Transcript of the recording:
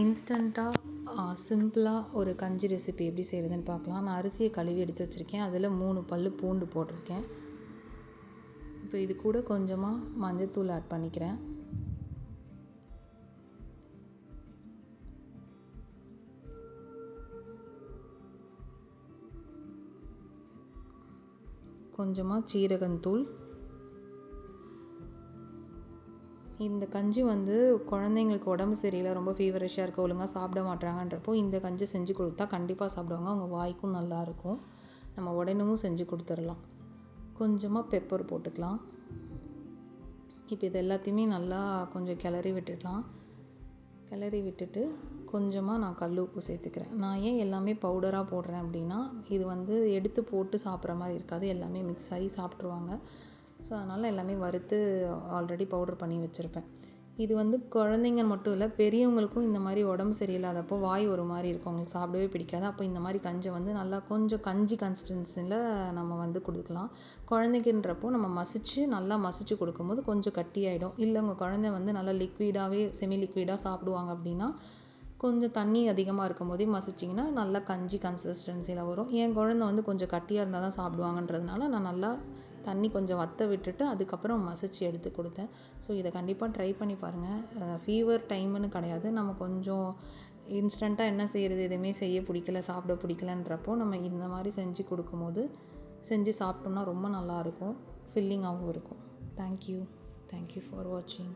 இன்ஸ்டண்ட்டாக சிம்பிளாக ஒரு கஞ்சி ரெசிபி எப்படி செய்கிறதுன்னு பார்க்கலாம். நான் அரிசியை கழுவி எடுத்து வச்சுருக்கேன். அதில் 3 பல் பூண்டு போட்டிருக்கேன். இப்போ இது கூட கொஞ்சமாக மஞ்சத்தூள் ஆட் பண்ணிக்கிறேன். கொஞ்சமாக சீரகத்தூள். இந்த கஞ்சி குழந்தைங்களுக்கு உடம்பு சரியில்லை, ரொம்ப ஃபீவரிஷாக இருக்க, ஒழுங்காக சாப்பிட மாட்டாங்கன்றப்போ இந்த கஞ்சி செஞ்சு கொடுத்தா கண்டிப்பாக சாப்பிடுவாங்க. அவங்க வாய்க்கும் நல்லாயிருக்கும். நம்ம உடனேவும் செஞ்சு கொடுத்துடலாம். கொஞ்சமாக பெப்பர் போட்டுக்கலாம். இப்போ இது எல்லாத்தையுமே நல்லா கொஞ்சம் கிளறி விட்டுடலாம். கிளறி விட்டுட்டு கொஞ்சமாக நான் கல் உப்பு சேர்த்துக்கிறேன். நான் ஏன் எல்லாமே பவுடராக போடுறேன் அப்படின்னா, இது எடுத்து போட்டு சாப்பிட்ற மாதிரி இருக்காது, எல்லாமே மிக்ஸ் ஆகி சாப்பிட்ருவாங்க. ஸோ அதனால் எல்லாமே வறுத்து ஆல்ரெடி பவுடர் பண்ணி வச்சுருப்பேன். இது குழந்தைங்க மட்டும் இல்லை, பெரியவங்களுக்கும் இந்த மாதிரி உடம்பு சரியில்லாதப்போ வாய் ஒரு மாதிரி இருக்கும், அவங்களுக்கு சாப்பிடவே பிடிக்காது. அப்போ இந்த மாதிரி கஞ்சை நல்லா கொஞ்சம் கஞ்சி கன்சிஸ்டன்சியில் நம்ம கொடுக்கலாம். குழந்தைக்குன்றப்போ நம்ம நல்லா மசிச்சு கொடுக்கும்போது கொஞ்சம் கட்டியாயிடும். இல்லை உங்கள் குழந்தை நல்லா லிக்விடாகவே செமி லிக்விடாக சாப்பிடுவாங்க அப்படின்னா கொஞ்சம் தண்ணி அதிகமாக இருக்கும் போதே மசிச்சிங்கன்னா நல்லா கஞ்சி கன்சிஸ்டன்சியில் வரும். என் குழந்தை கொஞ்சம் கட்டியாக இருந்தால் தான் சாப்பிடுவாங்கன்றதுனால நான் நல்லா தண்ணி கொஞ்சம் வற்ற விட்டுட்டு அதுக்கப்புறம் மசிச்சு எடுத்து கொடுத்தேன். ஸோ இதை கண்டிப்பாக ட்ரை பண்ணி பாருங்கள். ஃபீவர் டைமுன்னு கிடையாது, நம்ம கொஞ்சம் இன்ஸ்டண்ட்டாக என்ன செய்கிறது, எதுவுமே செய்ய பிடிக்கல, சாப்பிட பிடிக்கலன்றப்போ நம்ம இந்த மாதிரி செஞ்சு கொடுக்கும்போது செஞ்சு சாப்பிட்டோம்னா ரொம்ப நல்லாயிருக்கும், ஃபில்லிங்காகவும் இருக்கும். தேங்க்யூ ஃபார் வாட்சிங்.